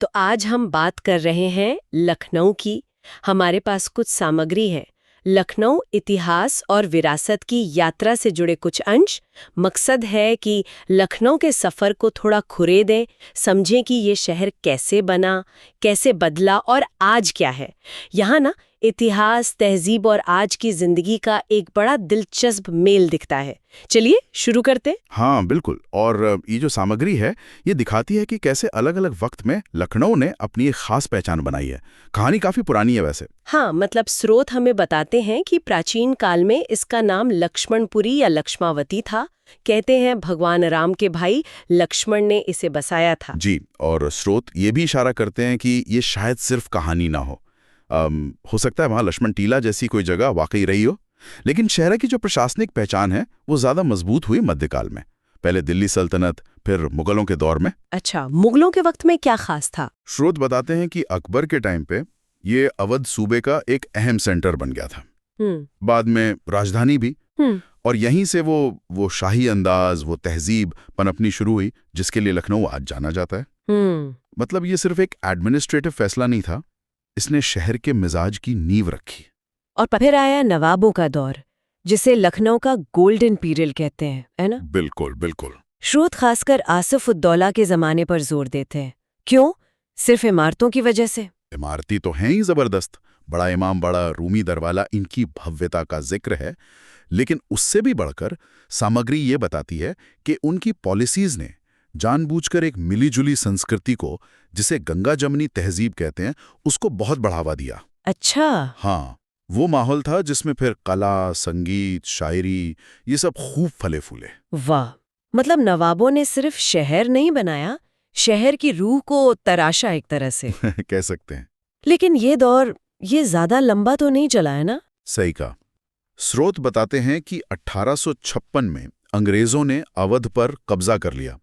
तो आज हम बात कर रहे हैं लखनऊ की। हमारे पास कुछ सामग्री है। लखनऊ इतिहास और विरासत की यात्रा से जुड़े कुछ अंश। मकसद है कि लखनऊ के सफ़र को थोड़ा खुरे दें, समझें कि ये शहर कैसे बना, कैसे बदला और आज क्या है। यहाँ ना इतिहास, तहजीब और आज की जिंदगी का एक बड़ा दिलचस्प मेल दिखता है। चलिए शुरू करते। हाँ बिल्कुल। और ये जो सामग्री है ये दिखाती है कि कैसे अलग अलग वक्त में लखनऊ ने अपनी एक खास पहचान बनाई है। कहानी काफी पुरानी है वैसे। हाँ, मतलब स्रोत हमें बताते हैं कि प्राचीन काल में इसका नाम लक्ष्मणपुरी या लक्ष्मावती था। कहते हैं भगवान राम के भाई लक्ष्मण ने इसे बसाया था। जी, और स्रोत ये भी इशारा करते हैं कि ये शायद सिर्फ कहानी ना हो सकता है वहाँ लक्ष्मण टीला जैसी कोई जगह वाकई रही हो। लेकिन शहर की जो प्रशासनिक पहचान है वो ज्यादा मजबूत हुई मध्यकाल में। पहले दिल्ली सल्तनत, फिर मुगलों के दौर में। अच्छा, मुगलों के वक्त में क्या खास था? स्रोत बताते हैं कि अकबर के टाइम पे ये अवध सूबे का एक अहम सेंटर बन गया था। बाद में राजधानी भी। और यहीं से वो शाही अंदाज, वो तहजीब पनपनी शुरू हुई जिसके लिए लखनऊ आज जाना जाता है। मतलब ये सिर्फ एक एडमिनिस्ट्रेटिव फैसला नहीं था, इसने शहर के मिजाज की नींव रखी। और फिर आया नवाबों का दौर, जिसे लखनऊ का गोल्डन पीरियड कहते हैं, है ना? बिल्कुल बिल्कुल। स्रोत खासकर आसिफ उद्दौला के जमाने पर जोर देते हैं। क्यों? सिर्फ इमारतों की वजह से? इमारती तो हैं ही जबरदस्त। बड़ा इमाम बाड़ा, रूमी दरवाजा, इनकी भव्यता का जिक्र है। लेकिन उससे भी बढ़कर सामग्री ये बताती है कि उनकी पॉलिसीज ने जानबूझकर एक मिलीजुली संस्कृति को, जिसे गंगा जमनी तहजीब कहते हैं, उसको बहुत बढ़ावा दिया। अच्छा। हाँ, वो माहौल था जिसमें फिर कला, संगीत, शायरी ये सब खूब फले फूले। वाह, मतलब नवाबों ने सिर्फ शहर नहीं बनाया, शहर की रूह को तराशा एक तरह से। कह सकते हैं। लेकिन ये दौर ये ज्यादा लंबा तो नहीं चला, है ना? सही कहा। स्रोत बताते हैं कि 1856 में अंग्रेजों ने अवध पर कब्जा कर लिया।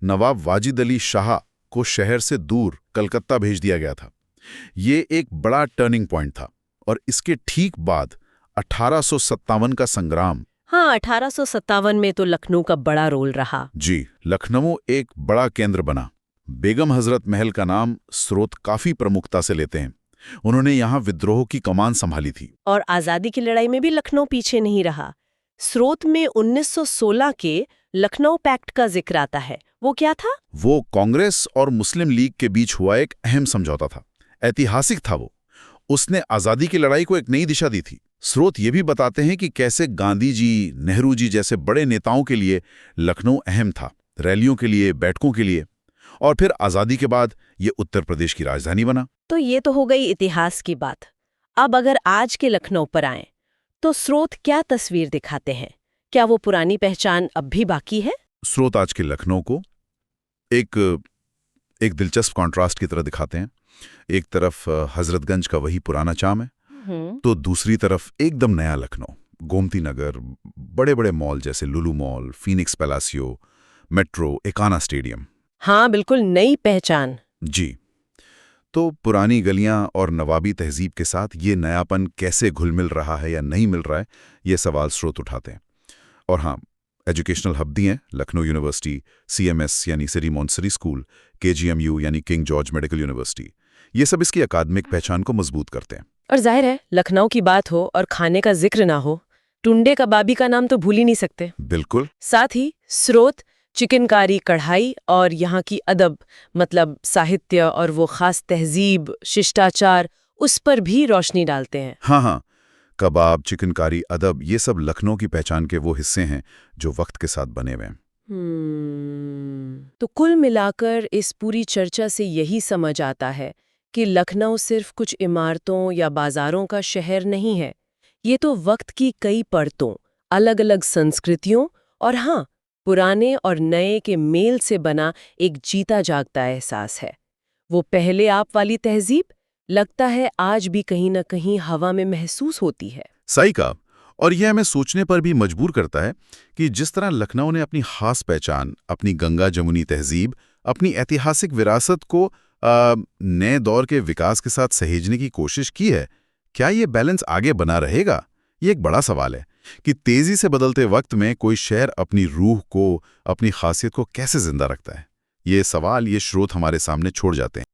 नवाब वाजिद अली शाह को शहर से दूर कलकत्ता भेज दिया गया था। ये एक बड़ा टर्निंग पॉइंट था। और इसके ठीक बाद 1857 का संग्राम। हाँ, 1857 में तो लखनऊ का बड़ा रोल रहा। जी, लखनऊ एक बड़ा केंद्र बना। बेगम हजरत महल का नाम स्रोत काफी प्रमुखता से लेते हैं। उन्होंने यहाँ विद्रोह की कमान संभाली थी। और आजादी की लड़ाई में भी लखनऊ पीछे नहीं रहा। स्रोत में 1916 के लखनऊ पैक्ट का जिक्र आता है। वो क्या था? वो कांग्रेस और मुस्लिम लीग के बीच हुआ एक अहम समझौता था। ऐतिहासिक था वो। उसने आजादी की लड़ाई को एक नई दिशा दी थी। स्रोत ये भी बताते हैं कि कैसे गांधी जी, नेहरू जी जैसे बड़े नेताओं के लिए लखनऊ अहम था, रैलियों के लिए, बैठकों के लिए। और फिर आजादी के बाद ये उत्तर प्रदेश की राजधानी बना। तो ये तो हो गई इतिहास की बात। अब अगर आज के लखनऊ पर आएं, तो स्रोत क्या तस्वीर दिखाते हैं? क्या वो पुरानी पहचान अब भी बाकी है? स्रोत आज के लखनऊ को एक दिलचस्प कॉन्ट्रास्ट की तरह दिखाते हैं। एक तरफ हजरतगंज का वही पुराना चाम है, तो दूसरी तरफ एकदम नया लखनऊ, गोमती नगर, बड़े बड़े मॉल जैसे Lulu mall, Phoenix Palassio, Metro, Ekana stadium. हाँ, बिल्कुल नई पहचान। जी, तो पुरानी गलियां और नवाबी तहजीब के साथ ये नयापन कैसे घुल मिल रहा है या नहीं मिल रहा है, ये सवाल स्रोत उठाते हैं। और हाँ, एजुकेशनल हब भी हैं, लखनऊ यूनिवर्सिटी, CMS यानी सिटी मॉन्टेसरी स्कूल, KGMU यानी किंग जॉर्ज मेडिकल यूनिवर्सिटी, ये सब इसकी अकादमिक पहचान को मजबूत करते हैं। और जाहिर है, लखनऊ की बात हो और खाने का जिक्र ना हो, टुंडे कबाबी का नाम तो भूल ही नहीं सकते। बिल्कुल। साथ ही स्रोत चिकनकारी कढ़ाई और यहाँ की अदब, मतलब साहित्य और वो खास तहजीब, शिष्टाचार, उस पर भी रोशनी डालते हैं। हाँ, कबाब, चिकनकारी, अदब, ये सब लखनऊ की पहचान के वो हिस्से हैं जो वक्त के साथ बने हुए हैं। तो कुल मिलाकर इस पूरी चर्चा से यही समझ आता है कि लखनऊ सिर्फ कुछ इमारतों या बाजारों का शहर नहीं है। ये तो वक्त की कई परतों, अलग-अलग संस्कृतियों और हाँ, पुराने और नए के मेल से बना एक जीता जागता एहसास है। वो पहले आप वाली तहजीब लगता है आज भी कहीं न कहीं हवा में महसूस होती है। सही कहा। और यह हमें सोचने पर भी मजबूर करता है कि जिस तरह लखनऊ ने अपनी खास पहचान, अपनी गंगा जमुनी तहजीब, अपनी ऐतिहासिक विरासत को नए दौर के विकास के साथ सहेजने की कोशिश की है, क्या ये बैलेंस आगे बना रहेगा? ये एक बड़ा सवाल है कि तेजी से बदलते वक्त में कोई शहर अपनी रूह को, अपनी खासियत को कैसे जिंदा रखता है। ये सवाल, ये स्रोत हमारे सामने छोड़ जाते हैं।